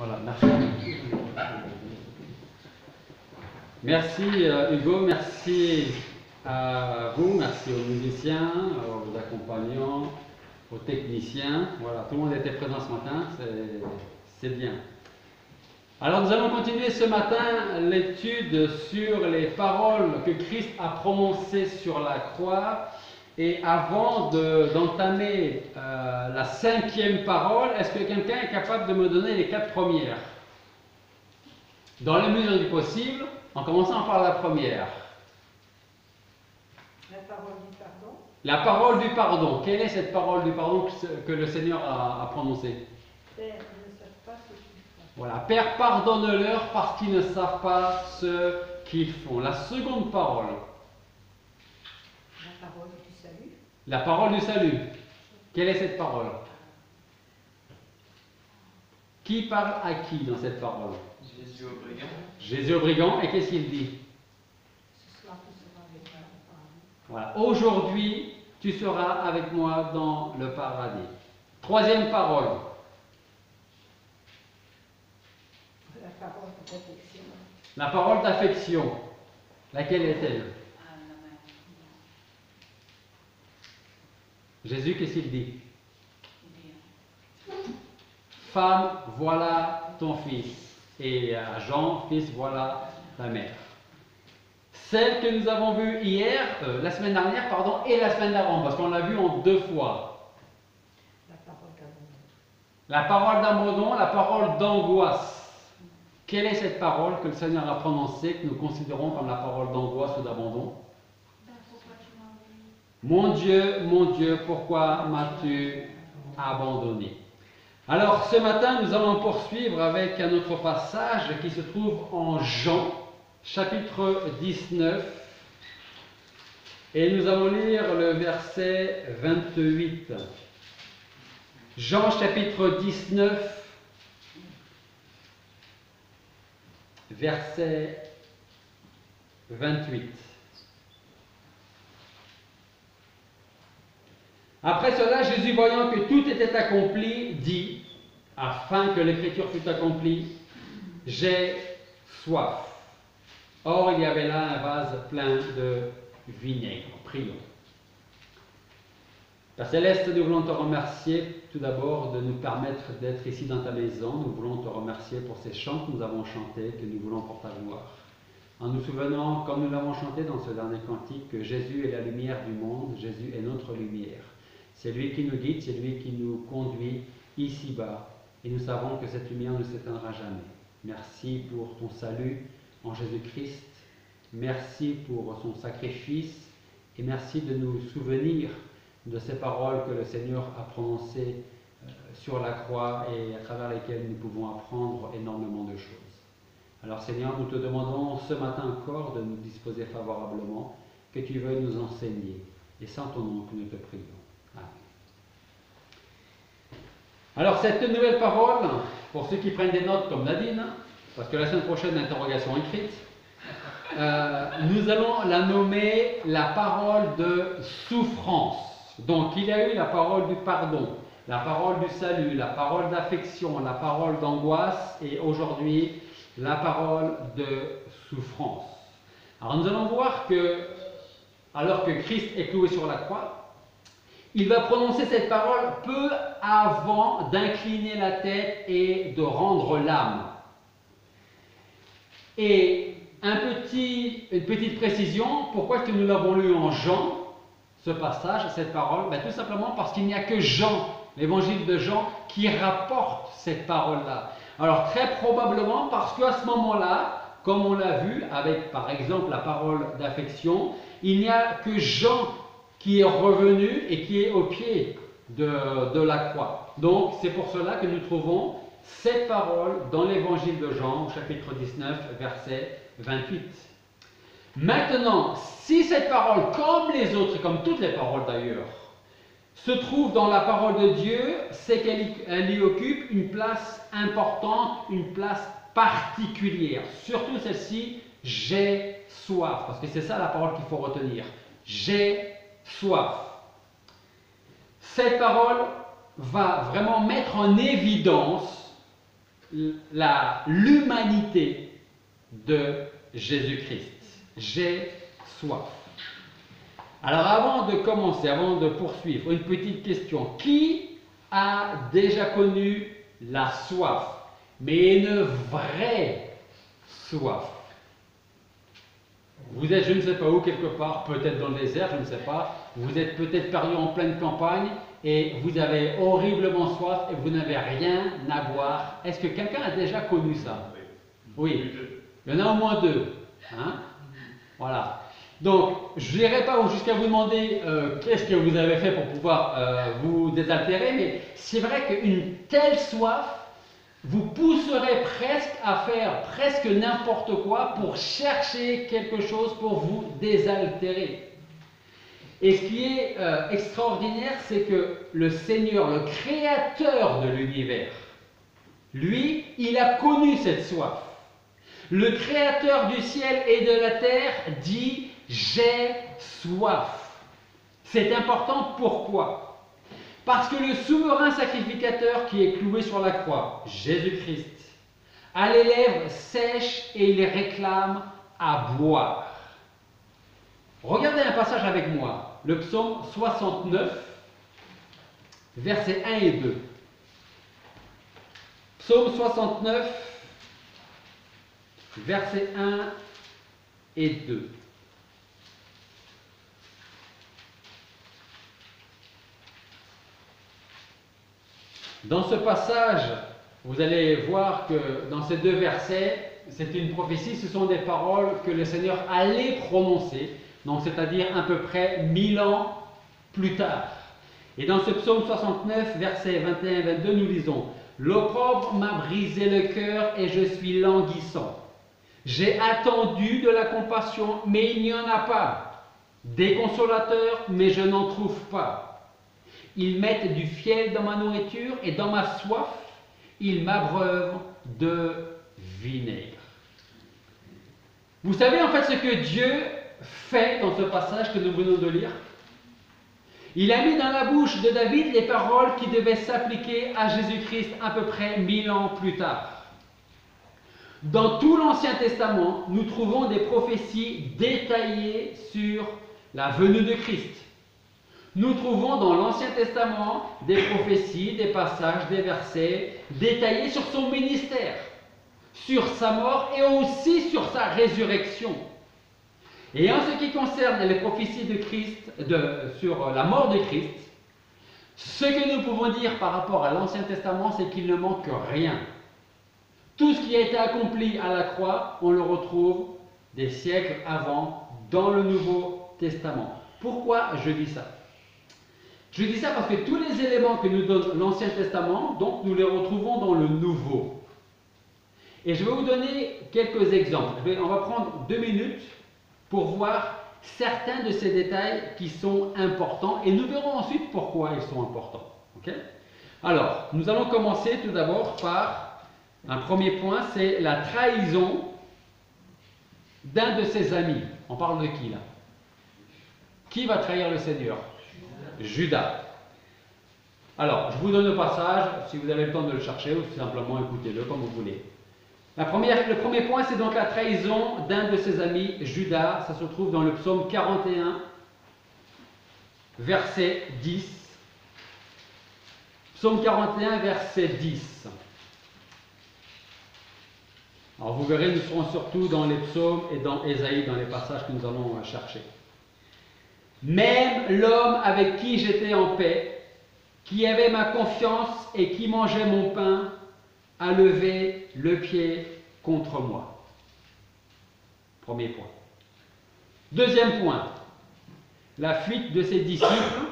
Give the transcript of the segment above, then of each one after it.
Voilà, merci. Merci Hugo, merci à vous, merci aux musiciens, aux accompagnants, aux techniciens. Voilà, tout le monde était présent ce matin, c'est bien. Alors nous allons continuer ce matin l'étude sur les paroles que Christ a prononcées sur la croix. Et avant d'entamer la cinquième parole, est-ce que quelqu'un est capable de me donner les 4 premières? Dans la mesure du possible, en commençant par la première. La parole du pardon. La parole du pardon. Quelle est cette parole du pardon que le Seigneur a prononcée? Père, ils ne savent pas ce qu'ils font. Voilà. Père, pardonne-leur parce qu'ils ne savent pas ce qu'ils font. La seconde parole. La parole du salut. La parole du salut. Quelle est cette parole? Qui parle à qui dans cette parole? Jésus au brigand. Jésus au brigand. Et qu'est-ce qu'il dit? Ce soir, tu seras avec moi au paradis. Voilà. Aujourd'hui, tu seras avec moi dans le paradis. Troisième parole. La parole d'affection. La parole d'affection. Laquelle est-elle? Jésus, qu'est-ce qu'il dit? Femme, voilà ton fils. Et à Jean, fils, voilà ta mère. Celle que nous avons vue hier, la semaine dernière, pardon, et la semaine d'avant, parce qu'on l'a vue en 2 fois. La parole d'abandon. La parole d'abandon, la parole d'angoisse. Quelle est cette parole que le Seigneur a prononcée, que nous considérons comme la parole d'angoisse ou d'abandon? Mon Dieu, pourquoi m'as-tu abandonné? Alors ce matin, nous allons poursuivre avec un autre passage qui se trouve en Jean, chapitre 19. Et nous allons lire le verset 28. Jean, chapitre 19, verset 28. Après cela, Jésus, voyant que tout était accompli, dit, afin que l'écriture fût accomplie, j'ai soif. Or, il y avait là un vase plein de vinaigre. Prions. Père Céleste, nous voulons te remercier tout d'abord de nous permettre d'être ici dans ta maison. Nous voulons te remercier pour ces chants que nous avons chantés, que nous voulons pour ta gloire. En nous souvenant, comme nous l'avons chanté dans ce dernier cantique, que Jésus est la lumière du monde, Jésus est notre lumière. C'est lui qui nous guide, c'est lui qui nous conduit ici-bas. Et nous savons que cette lumière ne s'éteindra jamais. Merci pour ton salut en Jésus-Christ. Merci pour son sacrifice. Et merci de nous souvenir de ces paroles que le Seigneur a prononcées sur la croix et à travers lesquelles nous pouvons apprendre énormément de choses. Alors Seigneur, nous te demandons ce matin encore de nous disposer favorablement, que tu veuilles nous enseigner. Et sans ton nom que nous te prions. Amen. Alors cette nouvelle parole, pour ceux qui prennent des notes comme Nadine, parce que la semaine prochaine, interrogation écrite, nous allons la nommer la parole de souffrance. Donc il y a eu la parole du pardon, la parole du salut, la parole d'affection, la parole d'angoisse et aujourd'hui la parole de souffrance. Alors nous allons voir que, alors que Christ est cloué sur la croix, il va prononcer cette parole peu avant d'incliner la tête et de rendre l'âme. Et une petite précision, pourquoi est-ce que nous l'avons lu en Jean, ce passage, cette parole? Tout simplement parce qu'il n'y a que Jean, l'évangile de Jean, qui rapporte cette parole-là. Alors très probablement parce qu'à ce moment-là, comme on l'a vu avec par exemple la parole d'affection, il n'y a que Jean qui est revenu et qui est au pied de la croix. Donc c'est pour cela que nous trouvons cette parole dans l'évangile de Jean, au chapitre 19, verset 28. Maintenant, si cette parole, comme les autres, et comme toutes les paroles d'ailleurs, se trouve dans la parole de Dieu, c'est qu'elle y occupe une place importante, une place particulière. Surtout celle-ci, j'ai soif. Parce que c'est ça la parole qu'il faut retenir. J'ai soif. Cette parole va vraiment mettre en évidence l'humanité de Jésus-Christ. J'ai soif. Alors avant de commencer, avant de poursuivre, une petite question. Qui a déjà connu la soif, mais une vraie soif? Vous êtes, je ne sais pas où, quelque part, peut-être dans le désert, je ne sais pas. Vous êtes peut-être perdu en pleine campagne et vous avez horriblement soif et vous n'avez rien à boire. Est-ce que quelqu'un a déjà connu ça? Oui. Il y en a au moins deux. Hein? Voilà. Donc, je n'irai pas jusqu'à vous demander qu'est-ce que vous avez fait pour pouvoir vous désaltérer, mais c'est vrai qu'une telle soif vous pousserait presque à faire presque n'importe quoi pour chercher quelque chose pour vous désaltérer. Et ce qui est extraordinaire, c'est que le Seigneur, le Créateur de l'univers, lui, il a connu cette soif. Le Créateur du ciel et de la terre dit « J'ai soif ». C'est important, pourquoi? Parce que le souverain sacrificateur qui est cloué sur la croix, Jésus-Christ, a les lèvres sèches et il réclame à boire. Regardez un passage avec moi, le psaume 69, versets 1 et 2. Psaume 69, versets 1 et 2. Dans ce passage, vous allez voir que dans ces deux versets, c'est une prophétie, ce sont des paroles que le Seigneur allait prononcer, donc c'est-à-dire à peu près 1000 ans plus tard. Et dans ce psaume 69, versets 21 et 22, nous lisons « L'opprobre m'a brisé le cœur et je suis languissant. J'ai attendu de la compassion, mais il n'y en a pas. Des consolateurs, mais je n'en trouve pas. Ils mettent du fiel dans ma nourriture et dans ma soif, ils m'abreuvent de vinaigre. » Vous savez en fait ce que Dieu fait dans ce passage que nous venons de lire? Il a mis dans la bouche de David les paroles qui devaient s'appliquer à Jésus-Christ à peu près 1000 ans plus tard. Dans tout l'Ancien Testament, nous trouvons des prophéties détaillées sur la venue de Christ. Nous trouvons dans l'Ancien Testament des prophéties, des passages, des versets détaillés sur son ministère, sur sa mort et aussi sur sa résurrection. Et en ce qui concerne les prophéties de Christ, sur la mort de Christ, ce que nous pouvons dire par rapport à l'Ancien Testament, c'est qu'il ne manque rien. Tout ce qui a été accompli à la croix, on le retrouve des siècles avant dans le Nouveau Testament. Pourquoi je dis ça? Je dis ça parce que tous les éléments que nous donne l'Ancien Testament, donc nous les retrouvons dans le Nouveau. Et je vais vous donner quelques exemples. On va prendre 2 minutes pour voir certains de ces détails qui sont importants et nous verrons ensuite pourquoi ils sont importants. Okay? Alors, nous allons commencer tout d'abord par un premier point, c'est la trahison d'un de ses amis. On parle de qui là? Qui va trahir le Seigneur? Judas. Alors, je vous donne le passage, si vous avez le temps de le chercher ou simplement écoutez-le comme vous voulez. Le premier point, c'est donc la trahison d'un de ses amis, Judas. Ça se trouve dans le psaume 41, verset 10. Psaume 41, verset 10. Alors vous verrez, nous serons surtout dans les psaumes et dans Ésaïe, dans les passages que nous allons chercher. Même l'homme avec qui j'étais en paix, qui avait ma confiance et qui mangeait mon pain, a levé le pied contre moi. Premier point. Deuxième point, la fuite de ses disciples,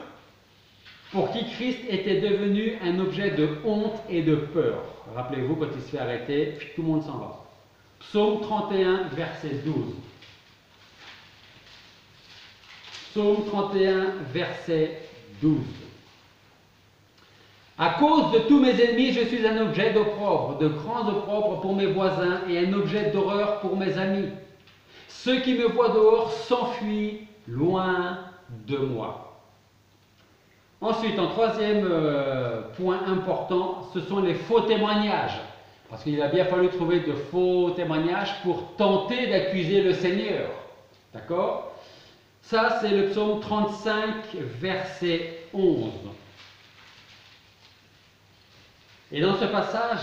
pour qui Christ était devenu un objet de honte et de peur. Rappelez-vous, quand il se fait arrêter, tout le monde s'en va. Psaume 31, verset 12. Psaume 31, verset 12. À cause de tous mes ennemis, je suis un objet d'opprobre, de grands opprobres pour mes voisins et un objet d'horreur pour mes amis. Ceux qui me voient dehors s'enfuient loin de moi. Ensuite, en troisième point important, ce sont les faux témoignages. Parce qu'il a bien fallu trouver de faux témoignages pour tenter d'accuser le Seigneur. D'accord? Ça, c'est le psaume 35, verset 11. Et dans ce passage,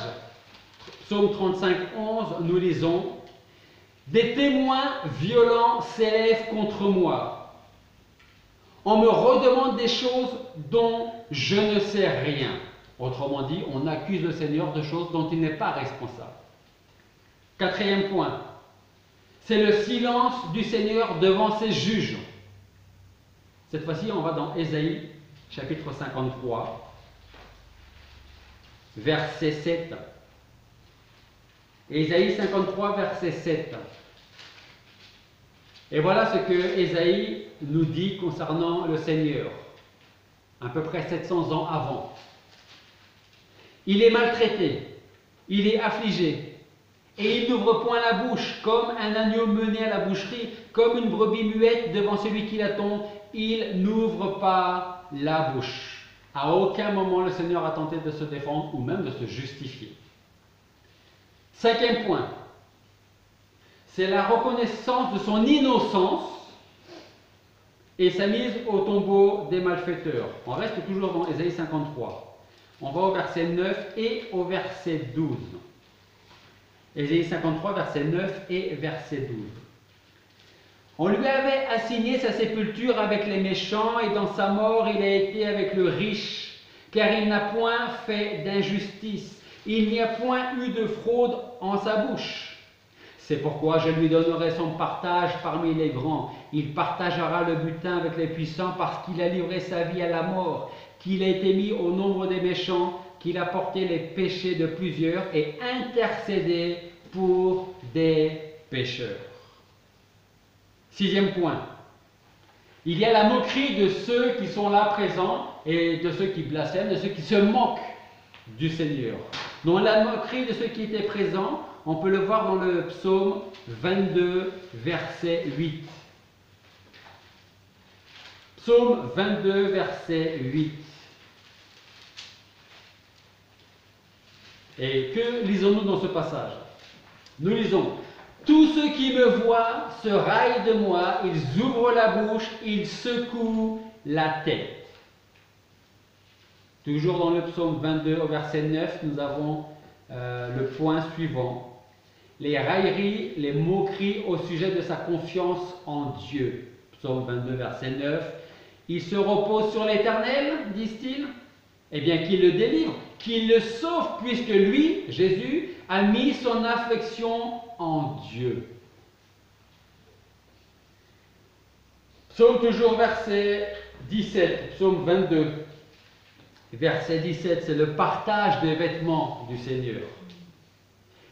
psaume 35, 11, nous lisons: des témoins violents s'élèvent contre moi. On me redemande des choses dont je ne sais rien. Autrement dit, on accuse le Seigneur de choses dont il n'est pas responsable. Quatrième point, c'est le silence du Seigneur devant ses juges. Cette fois-ci, on va dans Ésaïe, chapitre 53, verset 7. Ésaïe 53, verset 7. Et voilà ce que Ésaïe nous dit concernant le Seigneur, à peu près 700 ans avant. Il est maltraité, il est affligé, et il n'ouvre point la bouche, comme un agneau mené à la boucherie, comme une brebis muette devant celui qui l'attend, il n'ouvre pas la bouche. À aucun moment le Seigneur a tenté de se défendre ou même de se justifier. Cinquième point, c'est la reconnaissance de son innocence et sa mise au tombeau des malfaiteurs. On reste toujours dans Ésaïe 53. On va au verset 9 et au verset 12. Ésaïe 53, verset 9 et verset 12. On lui avait assigné sa sépulture avec les méchants, et dans sa mort il a été avec le riche, car il n'a point fait d'injustice, il n'y a point eu de fraude en sa bouche. C'est pourquoi je lui donnerai son partage parmi les grands. Il partagera le butin avec les puissants, parce qu'il a livré sa vie à la mort, qu'il a été mis au nombre des méchants, qu'il a porté les péchés de plusieurs et intercédé pour des pécheurs. Sixième point, il y a la moquerie de ceux qui sont là présents et de ceux qui blasphèment, de ceux qui se moquent du Seigneur. Dans la moquerie de ceux qui étaient présents, on peut le voir dans le psaume 22, verset 8. Psaume 22, verset 8. Et que lisons-nous dans ce passage? Nous lisons: tous ceux qui me voient se raillent de moi, ils ouvrent la bouche, ils secouent la tête. Toujours dans le psaume 22 au verset 9, nous avons le point suivant: les railleries, les moqueries au sujet de sa confiance en Dieu. Psaume 22, verset 9. Il se repose sur l'Éternel, disent-ils. Eh bien, qu'il le délivre, qu'il le sauve, puisque lui, Jésus, a mis son affection en Dieu. Psaume toujours verset 17, psaume 22, verset 17, c'est le partage des vêtements du Seigneur.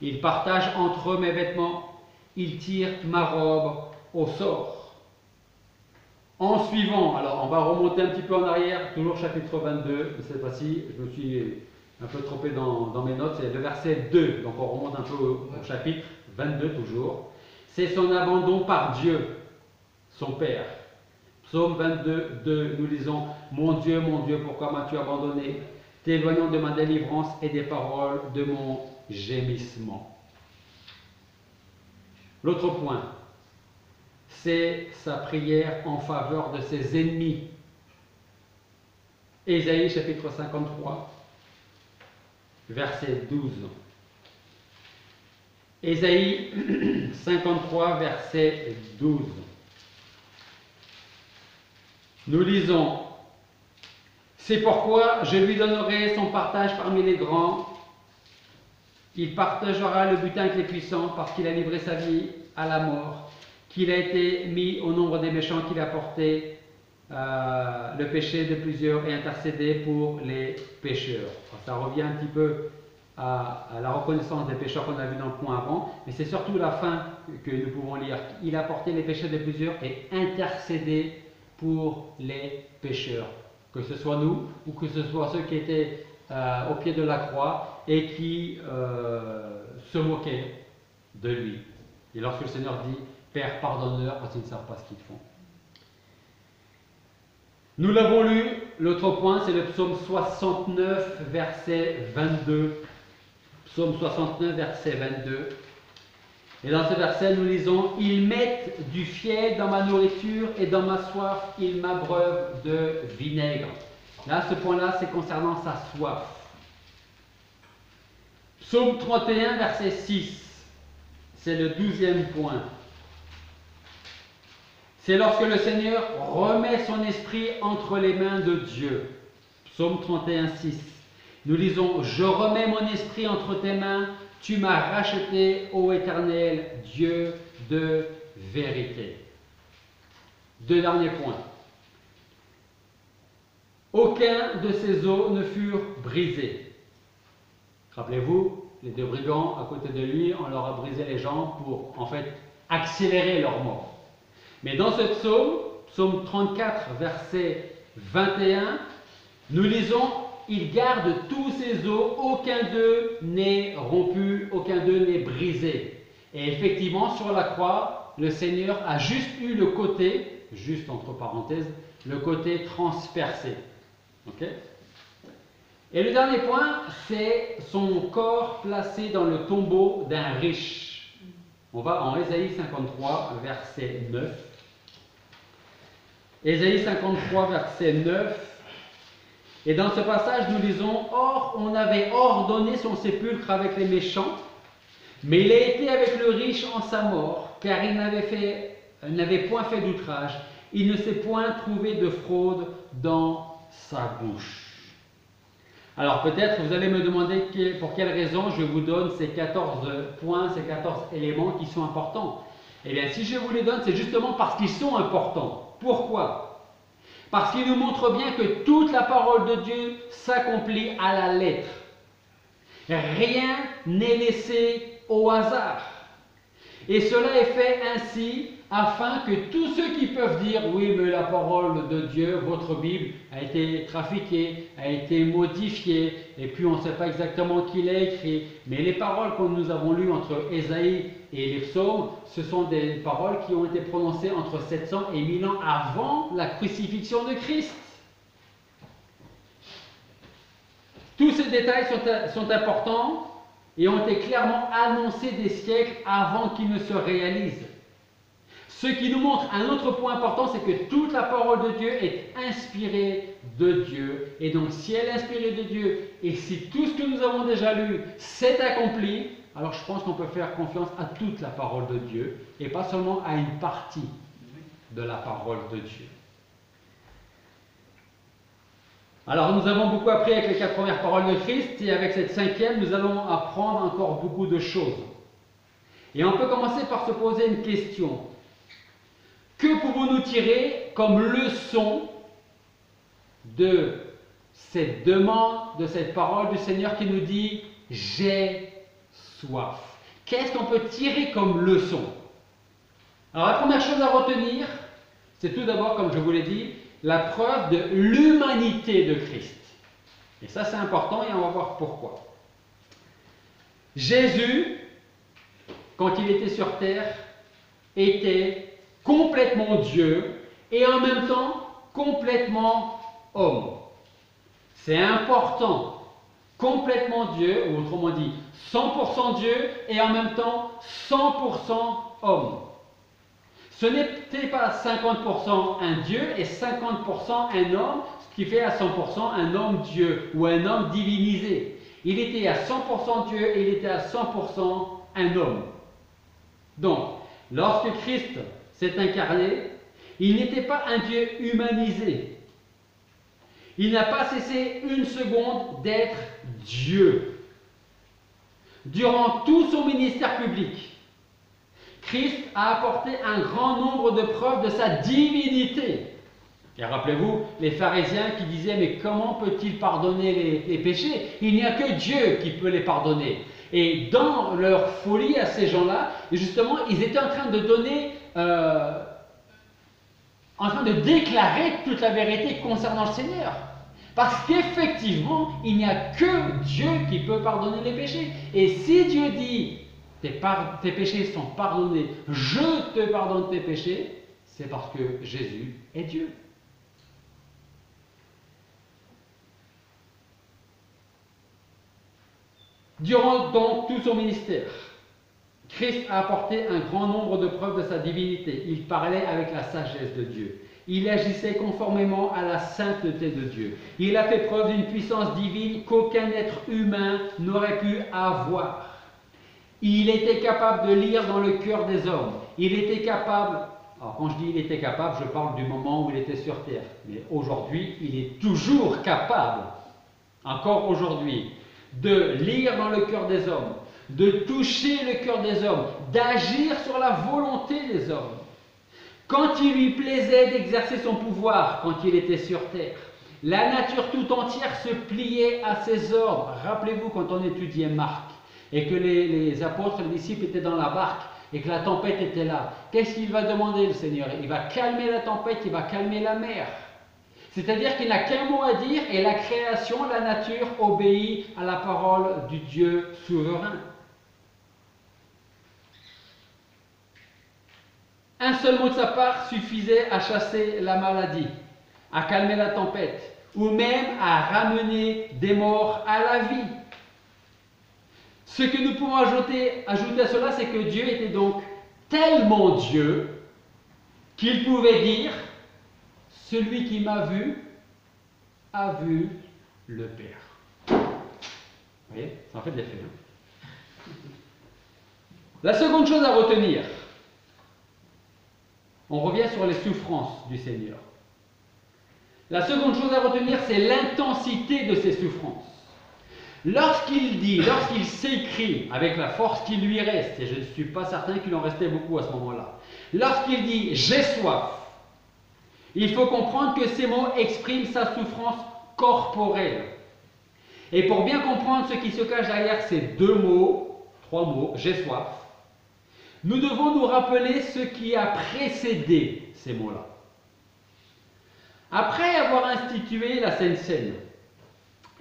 Il partage entre eux mes vêtements, il tire ma robe au sort. En suivant, alors on va remonter un petit peu en arrière, toujours chapitre 22, cette fois-ci, je me suis un peu trompé dans mes notes, c'est le verset 2, donc on remonte un peu au chapitre 22 toujours. C'est son abandon par Dieu, son Père. Psaume 22, 2, nous lisons: mon Dieu, pourquoi m'as-tu abandonné? T'éloignant de ma délivrance et des paroles de mon gémissement. L'autre point, c'est sa prière en faveur de ses ennemis. Ésaïe chapitre 53, verset 12. Ésaïe 53, verset 12. Nous lisons: c'est pourquoi je lui donnerai son partage parmi les grands. Il partagera le butin avec les puissants, parce qu'il a livré sa vie à la mort, qu'il a été mis au nombre des méchants, qu'il a porté le péché de plusieurs et intercédé pour les pécheurs. Ça revient un petit peu à la reconnaissance des pécheurs qu'on a vu dans le point avant, mais c'est surtout la fin que nous pouvons lire. Il a porté les péchés de plusieurs et intercédé pour les pécheurs, que ce soit nous ou que ce soit ceux qui étaient au pied de la croix et qui se moquaient de lui. Et lorsque le Seigneur dit: Père, pardonne-leur parce qu'ils ne savent pas ce qu'ils font. Nous l'avons lu, l'autre point c'est le psaume 69, verset 22. Psaume 69, verset 22. Et dans ce verset, nous lisons « Ils mettent du fiel dans ma nourriture et dans ma soif, ils m'abreuvent de vinaigre. » Là, ce point-là, c'est concernant sa soif. Psaume 31, verset 6. C'est le 12e point. C'est lorsque le Seigneur remet son esprit entre les mains de Dieu. Psaume 31, 6. Nous lisons « Je remets mon esprit entre tes mains, tu m'as racheté, ô Éternel, Dieu de vérité. » Deux derniers points. Aucun de ces os ne furent brisés. Rappelez-vous, les deux brigands à côté de lui, on leur a brisé les jambes pour en fait accélérer leur mort. Mais dans ce psaume, psaume 34, verset 21, nous lisons « Il garde tous ses os, aucun d'eux n'est rompu, aucun d'eux n'est brisé. » Et effectivement, sur la croix, le Seigneur a juste eu le côté, juste entre parenthèses, le côté transpercé. Okay? Et le dernier point, c'est son corps placé dans le tombeau d'un riche. On va en Ésaïe 53, verset 9. Ésaïe 53, verset 9. Et dans ce passage, nous lisons « Or, on avait ordonné son sépulcre avec les méchants, mais il a été avec le riche en sa mort, car il n'avait point fait d'outrage, il ne s'est point trouvé de fraude dans sa bouche. » Alors peut-être vous allez me demander pour quelle raison je vous donne ces 14 points, ces 14 éléments qui sont importants. Eh bien, si je vous les donne, c'est justement parce qu'ils sont importants. Pourquoi ? Parce qu'il nous montre bien que toute la parole de Dieu s'accomplit à la lettre. Rien n'est laissé au hasard. Et cela est fait ainsi afin que tous ceux qui peuvent dire « Oui, mais la parole de Dieu, votre Bible, a été trafiquée, a été modifiée, et puis on ne sait pas exactement qui l'a écrit. » Mais les paroles que nous avons lues entre Ésaïe et les psaumes, ce sont des paroles qui ont été prononcées entre 700 et 1000 ans avant la crucifixion de Christ. Tous ces détails sont importants et ont été clairement annoncés des siècles avant qu'ils ne se réalisent. Ce qui nous montre un autre point important, c'est que toute la parole de Dieu est inspirée de Dieu. Et donc, si elle est inspirée de Dieu, et si tout ce que nous avons déjà lu s'est accompli, alors je pense qu'on peut faire confiance à toute la parole de Dieu, et pas seulement à une partie de la parole de Dieu. Alors, nous avons beaucoup appris avec les 4 premières paroles de Christ, et avec cette 5e, nous allons apprendre encore beaucoup de choses. Et on peut commencer par se poser une question. Que pouvons-nous tirer comme leçon de cette demande, de cette parole du Seigneur qui nous dit « J'ai soif ». Qu'est-ce qu'on peut tirer comme leçon? Alors la première chose à retenir, c'est tout d'abord, comme je vous l'ai dit, la preuve de l'humanité de Christ. Et ça c'est important et on va voir pourquoi. Jésus, quand il était sur terre, était complètement Dieu et en même temps complètement homme. C'est important. Complètement Dieu, ou autrement dit 100% Dieu et en même temps 100% homme. Ce n'était pas 50% un Dieu et 50% un homme, ce qui fait à 100% un homme Dieu ou un homme divinisé. Il était à 100% Dieu et il était à 100% un homme. Donc, lorsque Christ s'est incarné, il n'était pas un Dieu humanisé. Il n'a pas cessé une seconde d'être Dieu. Durant tout son ministère public, Christ a apporté un grand nombre de preuves de sa divinité. Et rappelez-vous, les pharisiens qui disaient « Mais comment peut-il pardonner les péchés? Il n'y a que Dieu qui peut les pardonner. » Et dans leur folie à ces gens-là, justement, ils étaient en train de donner, en train de déclarer toute la vérité concernant le Seigneur. Parce qu'effectivement, il n'y a que Dieu qui peut pardonner les péchés. Et si Dieu dit tes péchés sont pardonnés, je te pardonne tes péchés, c'est parce que Jésus est Dieu. Durant donc tout son ministère, Christ a apporté un grand nombre de preuves de sa divinité. Il parlait avec la sagesse de Dieu. Il agissait conformément à la sainteté de Dieu. Il a fait preuve d'une puissance divine qu'aucun être humain n'aurait pu avoir. Il était capable de lire dans le cœur des hommes. Il était capable, alors quand je dis il était capable, je parle du moment où il était sur terre. Mais aujourd'hui, il est toujours capable, encore aujourd'hui, de lire dans le cœur des hommes, de toucher le cœur des hommes, d'agir sur la volonté des hommes. Quand il lui plaisait d'exercer son pouvoir, quand il était sur terre, la nature tout entière se pliait à ses ordres. Rappelez-vous quand on étudiait Marc, et que les apôtres, les disciples étaient dans la barque, et que la tempête était là. Qu'est-ce qu'il va demander le Seigneur? Il va calmer la tempête, il va calmer la mer. C'est-à-dire qu'il n'a qu'un mot à dire, et la création, la nature, obéit à la parole du Dieu souverain. Un seul mot de sa part suffisait à chasser la maladie, à calmer la tempête, ou même à ramener des morts à la vie. Ce que nous pouvons ajouter à cela, c'est que Dieu était donc tellement Dieu qu'il pouvait dire « Celui qui m'a vu a vu le Père ». Vous voyez, ça en fait de l'effet. La seconde chose à retenir, on revient sur les souffrances du Seigneur. La seconde chose à retenir, c'est l'intensité de ses souffrances. Lorsqu'il s'écrie avec la force qui lui reste, et je ne suis pas certain qu'il en restait beaucoup à ce moment-là, lorsqu'il dit « j'ai soif », il faut comprendre que ces mots expriment sa souffrance corporelle. Et pour bien comprendre ce qui se cache derrière ces trois mots, « j'ai soif », nous devons nous rappeler ce qui a précédé ces mots-là. Après avoir institué la Sainte Seine,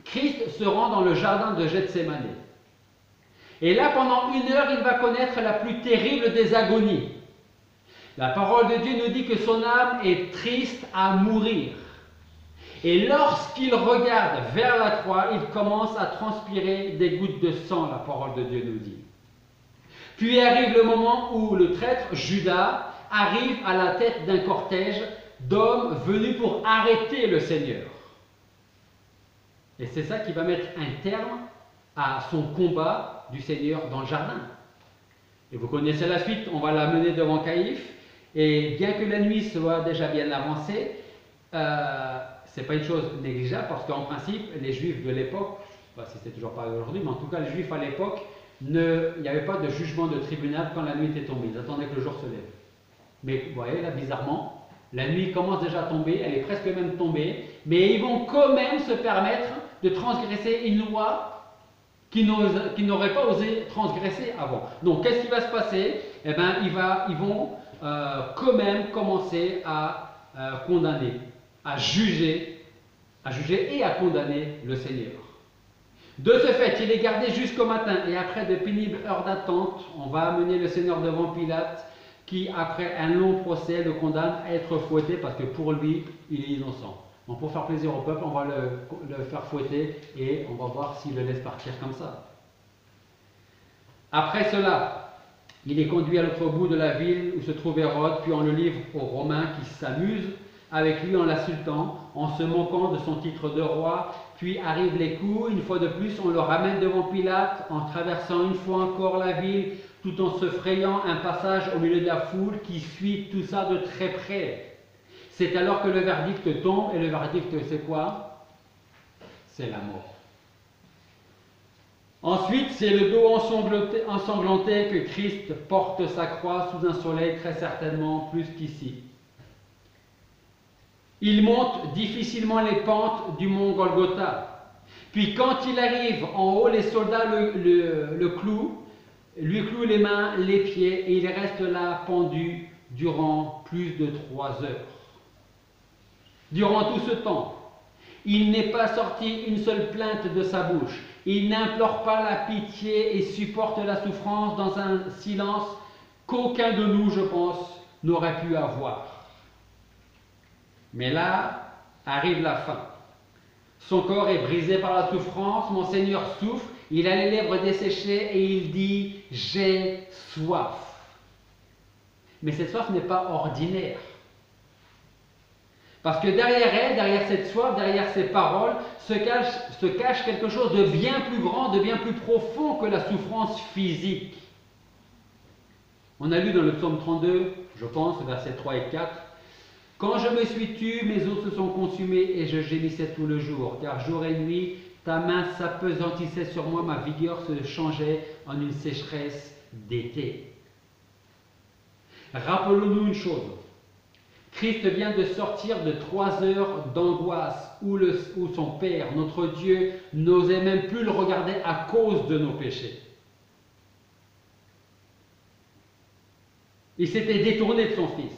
Christ se rend dans le jardin de Gethsémani. Et là, pendant 1 heure, il va connaître la plus terrible des agonies. La parole de Dieu nous dit que son âme est triste à mourir. Et lorsqu'il regarde vers la croix, il commence à transpirer des gouttes de sang, la parole de Dieu nous dit. Puis arrive le moment où le traître Judas arrive à la tête d'un cortège d'hommes venus pour arrêter le Seigneur. Et c'est ça qui va mettre un terme à son combat du Seigneur dans le jardin. Et vous connaissez la suite, on va l'amener devant Caïphe, et bien que la nuit soit déjà bien avancée, ce n'est pas une chose négligeable, parce qu'en principe, les Juifs de l'époque, je ne sais pas si c'est toujours pareil aujourd'hui, mais en tout cas les Juifs à l'époque, il n'y avait pas de jugement de tribunal quand la nuit était tombée, ils attendaient que le jour se lève. Mais vous voyez là, bizarrement, la nuit commence déjà à tomber, elle est presque même tombée, mais ils vont quand même se permettre de transgresser une loi qu'ils n'auraient pas osé transgresser avant. Donc qu'est-ce qui va se passer? Eh bien, ils vont quand même commencer à condamner, à juger et à condamner le Seigneur. De ce fait, il est gardé jusqu'au matin, et après de pénibles heures d'attente, on va amener le Seigneur devant Pilate, qui, après un long procès, le condamne à être fouetté, parce que pour lui, il est innocent. Donc pour faire plaisir au peuple, on va le faire fouetter, et on va voir s'il le laisse partir comme ça. Après cela, il est conduit à l'autre bout de la ville où se trouve Hérode, puis on le livre aux Romains qui s'amusent avec lui en l'insultant, en se moquant de son titre de roi. Puis arrivent les coups, une fois de plus, on le ramène devant Pilate, en traversant une fois encore la ville, tout en se frayant un passage au milieu de la foule qui suit tout ça de très près. C'est alors que le verdict tombe, et le verdict c'est quoi? C'est la mort. Ensuite, c'est le dos ensanglanté que Christ porte sa croix sous un soleil très certainement plus qu'ici. Il monte difficilement les pentes du mont Golgotha. Puis quand il arrive en haut, les soldats lui clouent les mains, les pieds, et il reste là pendu durant plus de 3 heures. Durant tout ce temps, il n'est pas sorti une seule plainte de sa bouche. Il n'implore pas la pitié et supporte la souffrance dans un silence qu'aucun de nous, je pense, n'aurait pu avoir. Mais là arrive la fin. Son corps est brisé par la souffrance, mon Seigneur souffre, Il a les lèvres desséchées et il dit « J'ai soif ». Mais cette soif n'est pas ordinaire. Parce que derrière elle, derrière cette soif, derrière ces paroles, se cache quelque chose de bien plus grand, de bien plus profond que la souffrance physique. On a lu dans le psaume 32, je pense, versets 3 et 4, « Quand je me suis tu, mes os se sont consumés et je gémissais tout le jour, car jour et nuit, ta main s'apesantissait sur moi, ma vigueur se changeait en une sécheresse d'été. » Rappelons-nous une chose. Christ vient de sortir de 3 heures d'angoisse où son Père, notre Dieu, n'osait même plus le regarder à cause de nos péchés. Il s'était détourné de son Fils.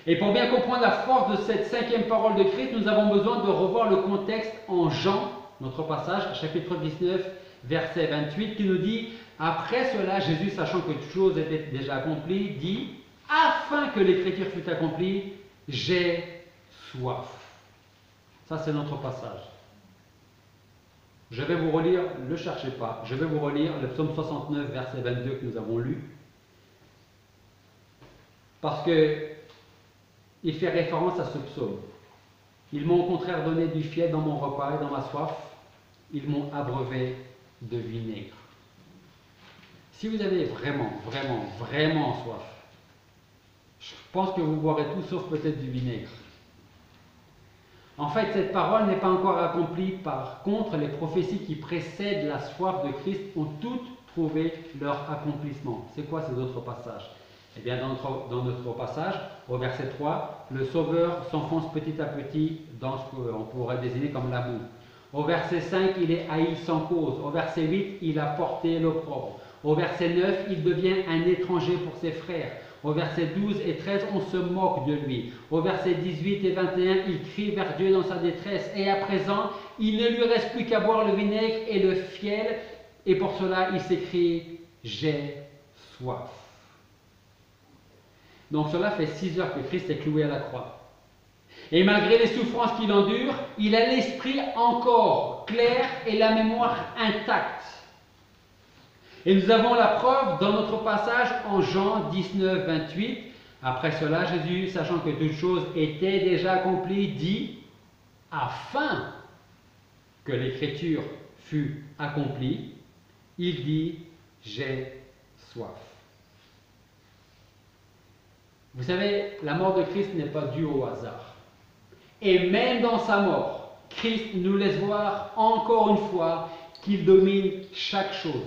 Et pour bien comprendre la force de cette 5e parole de Christ, nous avons besoin de revoir le contexte en Jean, notre passage, chapitre 19, verset 28, qui nous dit « Après cela, Jésus, sachant que toute chose était déjà accomplie, dit « Afin que l'écriture fût accomplie, j'ai soif. » Ça, c'est notre passage. Je vais vous relire, ne le cherchez pas, je vais vous relire le psaume 69, verset 22 que nous avons lu. Parce qu'il fait référence à ce psaume. Ils m'ont au contraire donné du fiel dans mon repas et dans ma soif, ils m'ont abreuvé de vinaigre. Si vous avez vraiment soif, je pense que vous boirez tout sauf peut-être du vinaigre. En fait, cette parole n'est pas encore accomplie. Par contre, les prophéties qui précèdent la soif de Christ ont toutes trouvé leur accomplissement. C'est quoi ces autres passages? Eh bien, dans notre passage, au verset 3, le Sauveur s'enfonce petit à petit dans ce qu'on pourrait désigner comme la boue. Au verset 5, il est haï sans cause. Au verset 8, il a porté l'opprobre. Au verset 9, il devient un étranger pour ses frères. Au verset 12 et 13, on se moque de lui. Au verset 18 et 21, il crie vers Dieu dans sa détresse. Et à présent, il ne lui reste plus qu'à boire le vinaigre et le fiel. Et pour cela, il s'écrie « J'ai soif ». Donc cela fait 6 heures que Christ est cloué à la croix. Et malgré les souffrances qu'il endure, il a l'esprit encore clair et la mémoire intacte. Et nous avons la preuve dans notre passage en Jean 19, 28. Après cela, Jésus, sachant que toute chose était déjà accomplie, dit « Afin que l'écriture fût accomplie, il dit « J'ai soif ». Vous savez, la mort de Christ n'est pas due au hasard. Et même dans sa mort, Christ nous laisse voir encore une fois qu'il domine chaque chose.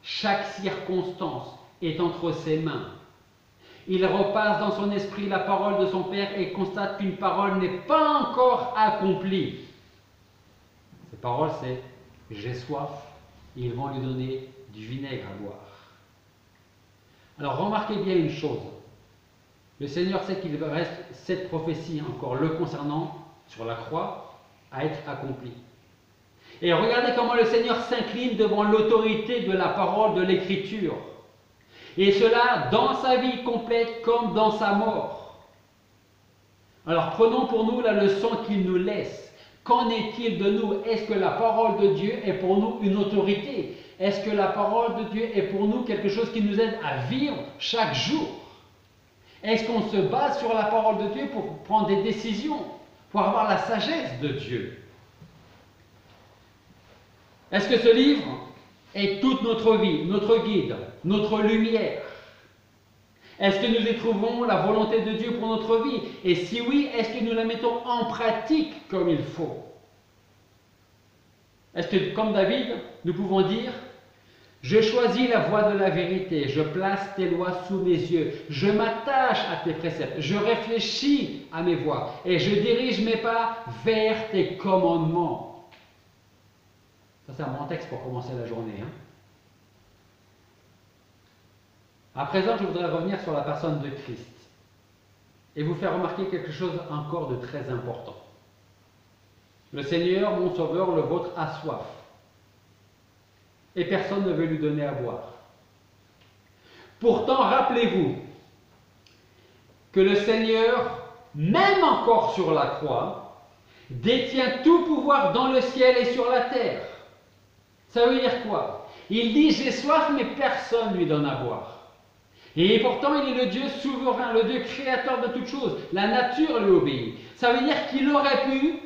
Chaque circonstance est entre ses mains. Il repasse dans son esprit la parole de son Père et constate qu'une parole n'est pas encore accomplie. Cette parole, c'est « J'ai soif » et ils vont lui donner du vinaigre à boire. Alors remarquez bien une chose. Le Seigneur sait qu'il reste cette prophétie encore le concernant sur la croix à être accomplie. Et regardez comment le Seigneur s'incline devant l'autorité de la parole de l'Écriture. Et cela dans sa vie complète comme dans sa mort. Alors prenons pour nous la leçon qu'il nous laisse. Qu'en est-il de nous? Est-ce que la parole de Dieu est pour nous une autorité? Est-ce que la parole de Dieu est pour nous quelque chose qui nous aide à vivre chaque jour? Est-ce qu'on se base sur la parole de Dieu pour prendre des décisions, pour avoir la sagesse de Dieu? Est-ce que ce livre est toute notre vie, notre guide, notre lumière? Est-ce que nous y trouvons la volonté de Dieu pour notre vie? Et si oui, est-ce que nous la mettons en pratique comme il faut? Est-ce que, comme David, nous pouvons dire « Je choisis la voie de la vérité, je place tes lois sous mes yeux, je m'attache à tes préceptes, je réfléchis à mes voies et je dirige mes pas vers tes commandements. » Ça, c'est un bon texte pour commencer la journée. À présent, je voudrais revenir sur la personne de Christ et vous faire remarquer quelque chose encore de très important. Le Seigneur, mon Sauveur, le vôtre, a soif. Et personne ne veut lui donner à boire. Pourtant, rappelez-vous que le Seigneur, même encore sur la croix, détient tout pouvoir dans le ciel et sur la terre. Ça veut dire quoi? Il dit, j'ai soif, mais personne ne lui donne à boire. Et pourtant, il est le Dieu souverain, le Dieu créateur de toutes choses. La nature lui obéit. Ça veut dire qu'il aurait pu,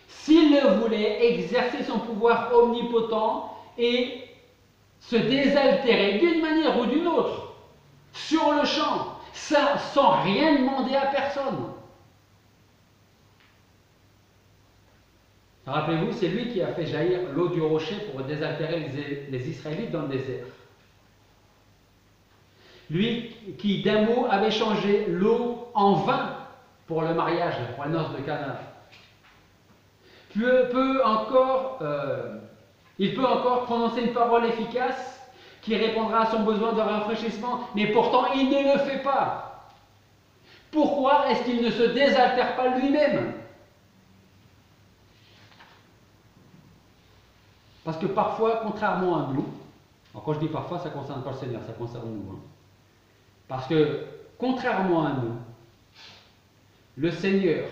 s'il le voulait, exercer son pouvoir omnipotent et se désaltérer d'une manière ou d'une autre, sur le champ, sans rien demander à personne. Rappelez-vous, c'est lui qui a fait jaillir l'eau du rocher pour désaltérer les Israélites dans le désert. Lui qui, d'un mot, avait changé l'eau en vin pour le mariage, pour les noces de Cana. Il peut encore prononcer une parole efficace qui répondra à son besoin de rafraîchissement, mais pourtant il ne le fait pas. Pourquoi est-ce qu'il ne se désaltère pas lui-même? Parce que parfois, contrairement à nous, alors quand je dis parfois, ça ne concerne pas le Seigneur, ça concerne nous. Hein. Parce que, contrairement à nous, le Seigneur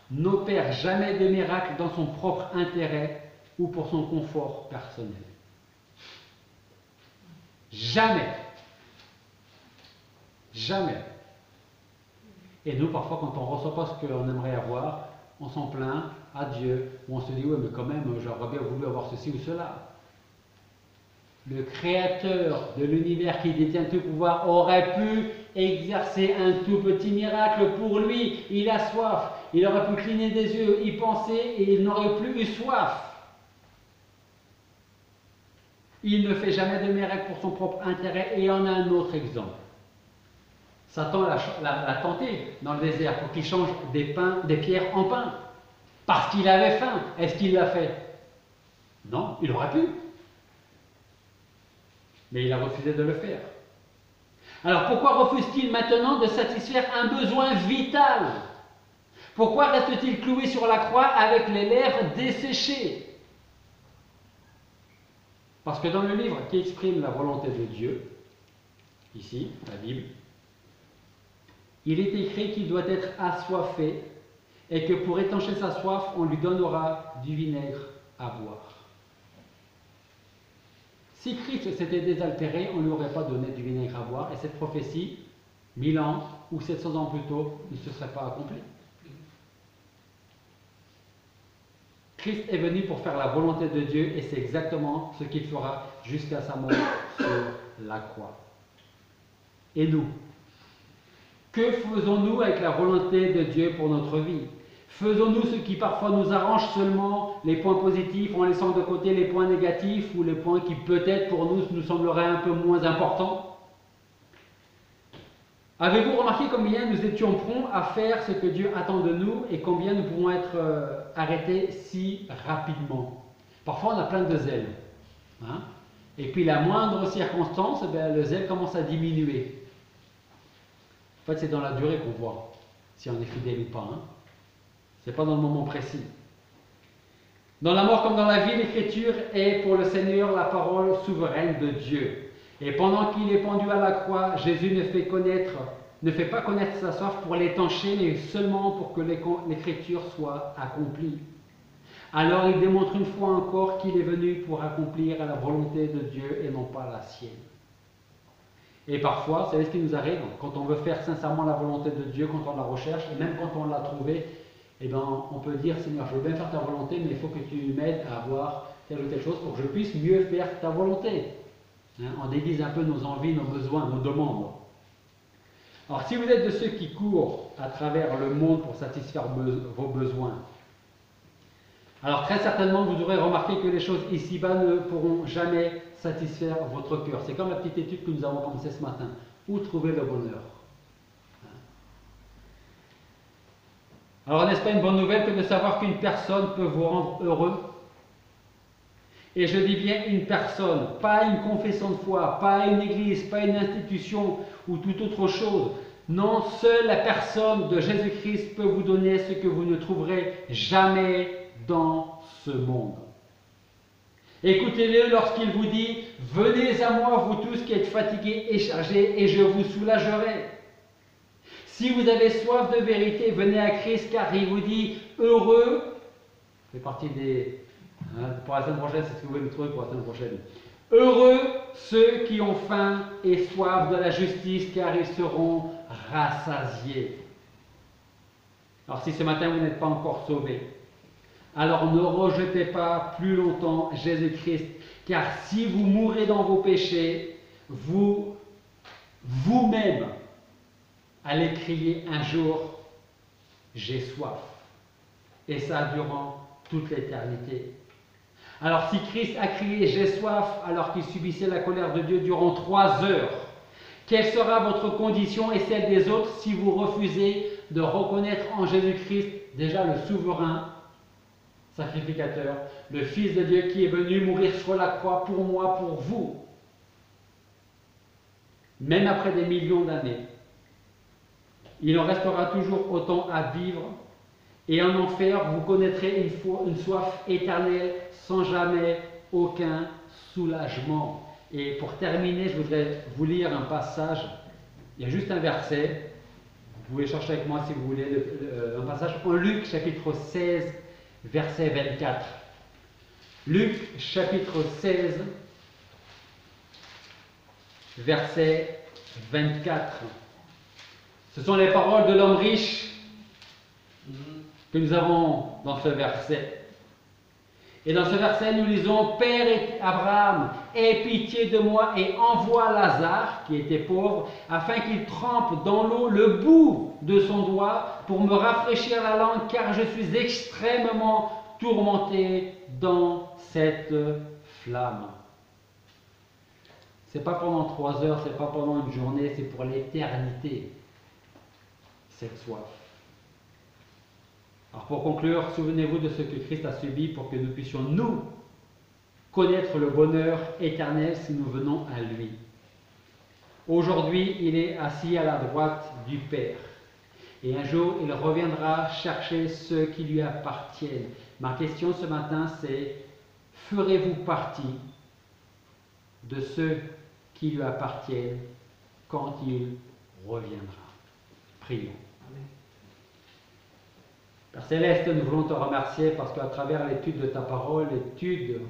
n'opère jamais de miracle dans son propre intérêt ou pour son confort personnel. Jamais. Jamais. Et nous, parfois, quand on ne reçoit pas ce qu'on aimerait avoir, on s'en plaint à Dieu, ou on se dit, oui, mais quand même, j'aurais bien voulu avoir ceci ou cela. Le Créateur de l'univers qui détient tout pouvoir aurait pu exercer un tout petit miracle pour lui. Il a soif, il aurait pu cligner des yeux, y penser, et il n'aurait plus eu soif. Il ne fait jamais de miracle pour son propre intérêt, et en a un autre exemple. Satan l'a tenté dans le désert pour qu'il change des pierres en pain. Parce qu'il avait faim. Est-ce qu'il l'a fait? Non, il aurait pu. Mais il a refusé de le faire. Alors pourquoi refuse-t-il maintenant de satisfaire un besoin vital? Pourquoi reste-t-il cloué sur la croix avec les lèvres desséchées? Parce que dans le livre qui exprime la volonté de Dieu, ici, la Bible, il est écrit qu'il doit être assoiffé et que pour étancher sa soif, on lui donnera du vinaigre à boire. Si Christ s'était désaltéré, on ne lui aurait pas donné du vinaigre à boire et cette prophétie, 1000 ans ou 700 ans plus tôt, ne se serait pas accomplie. Christ est venu pour faire la volonté de Dieu et c'est exactement ce qu'il fera jusqu'à sa mort sur la croix. Et nous, que faisons-nous avec la volonté de Dieu pour notre vie? Faisons-nous ce qui parfois nous arrange seulement les points positifs en laissant de côté les points négatifs ou les points qui peut-être pour nous sembleraient un peu moins importants? Avez-vous remarqué combien nous étions prompts à faire ce que Dieu attend de nous et combien nous pouvons être arrêtés si rapidement? Parfois on a plein de zèle. Hein? Et puis la moindre circonstance, le zèle commence à diminuer. En fait c'est dans la durée qu'on voit si on est fidèle ou pas. Hein? Ce n'est pas dans le moment précis. Dans la mort comme dans la vie, l'Écriture est pour le Seigneur la parole souveraine de Dieu. Et pendant qu'il est pendu à la croix, Jésus ne fait pas connaître sa soif pour l'étancher, mais seulement pour que l'Écriture soit accomplie. Alors il démontre une fois encore qu'il est venu pour accomplir la volonté de Dieu et non pas la sienne. Et parfois, vous savez ce qui nous arrive, quand on veut faire sincèrement la volonté de Dieu, quand on la recherche, et même quand on l'a trouvée, eh bien, on peut dire, Seigneur, je veux bien faire ta volonté, mais il faut que tu m'aides à avoir telle ou telle chose pour que je puisse mieux faire ta volonté. Hein, on déguise un peu nos envies, nos besoins, nos demandes. Alors, si vous êtes de ceux qui courent à travers le monde pour satisfaire vos besoins, alors très certainement vous aurez remarqué que les choses ici-bas ne pourront jamais satisfaire votre cœur. C'est comme la petite étude que nous avons commencée ce matin. Où trouver le bonheur? Alors n'est-ce pas une bonne nouvelle que de savoir qu'une personne peut vous rendre heureux? Et je dis bien une personne, pas une confession de foi, pas une église, pas une institution ou toute autre chose. Non, seule la personne de Jésus-Christ peut vous donner ce que vous ne trouverez jamais dans ce monde. Écoutez-le lorsqu'il vous dit « Venez à moi, vous tous qui êtes fatigués et chargés, et je vous soulagerai. » Si vous avez soif de vérité, venez à Christ car il vous dit « Heureux », fait partie des Pour la semaine prochaine, c'est ce que vous pouvez nous trouver pour la semaine prochaine. Heureux ceux qui ont faim et soif de la justice, car ils seront rassasiés. Alors si ce matin vous n'êtes pas encore sauvé, alors ne rejetez pas plus longtemps Jésus-Christ, car si vous mourrez dans vos péchés, vous-même allez crier un jour, j'ai soif. Et ça durant toute l'éternité. Alors si Christ a crié j'ai soif alors qu'il subissait la colère de Dieu durant 3 heures, quelle sera votre condition et celle des autres si vous refusez de reconnaître en Jésus-Christ déjà le souverain sacrificateur, le Fils de Dieu qui est venu mourir sur la croix pour moi, pour vous, même après des millions d'années. Il en restera toujours autant à vivre, et en enfer, vous connaîtrez une soif éternelle sans jamais aucun soulagement. Et pour terminer, je voudrais vous lire un passage. Il y a juste un verset. Vous pouvez chercher avec moi si vous voulez un passage en Luc chapitre 16, verset 24. Luc chapitre 16, verset 24. Ce sont les paroles de l'homme riche que nous avons dans ce verset. Et dans ce verset, nous lisons « Père Abraham, aie pitié de moi et envoie Lazare, qui était pauvre, afin qu'il trempe dans l'eau le bout de son doigt pour me rafraîchir la langue, car je suis extrêmement tourmenté dans cette flamme. » Ce n'est pas pendant 3 heures, ce n'est pas pendant une journée, c'est pour l'éternité, cette soif. Alors pour conclure, souvenez-vous de ce que Christ a subi pour que nous puissions, nous, connaître le bonheur éternel si nous venons à lui. Aujourd'hui, il est assis à la droite du Père. Et un jour, il reviendra chercher ceux qui lui appartiennent. Ma question ce matin, c'est, ferez-vous partie de ceux qui lui appartiennent quand il reviendra? Prions. Père Céleste, nous voulons te remercier parce qu'à travers l'étude de ta parole, l'étude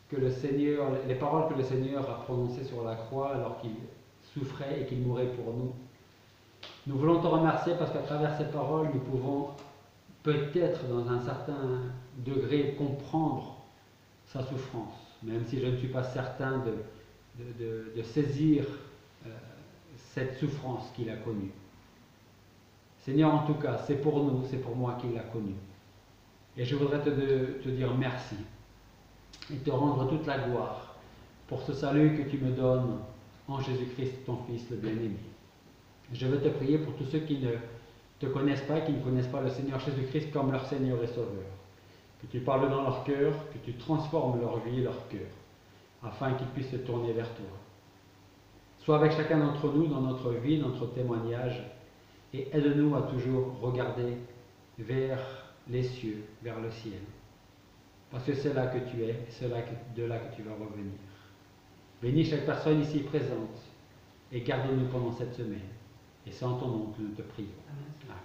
que le Seigneur, les paroles que le Seigneur a prononcées sur la croix alors qu'il souffrait et qu'il mourait pour nous, nous voulons te remercier parce qu'à travers ces paroles, nous pouvons peut-être dans un certain degré comprendre sa souffrance, même si je ne suis pas certain de saisir cette souffrance qu'il a connue. Seigneur, en tout cas, c'est pour nous, c'est pour moi qu'il l'a connu. Et je voudrais te dire merci et te rendre toute la gloire pour ce salut que tu me donnes en Jésus-Christ, ton Fils, le bien-aimé. Je veux te prier pour tous ceux qui ne te connaissent pas, qui ne connaissent pas le Seigneur Jésus-Christ comme leur Seigneur et Sauveur. Que tu parles dans leur cœur, que tu transformes leur vie et leur cœur, afin qu'ils puissent se tourner vers toi. Sois avec chacun d'entre nous dans notre vie, notre témoignage, et aide-nous à toujours regarder vers les cieux, vers le ciel. Parce que c'est là que tu es, et c'est de là que tu vas revenir. Bénis chaque personne ici présente, et garde-nous pendant cette semaine. Et c'est en ton nom que nous te prions. Amen.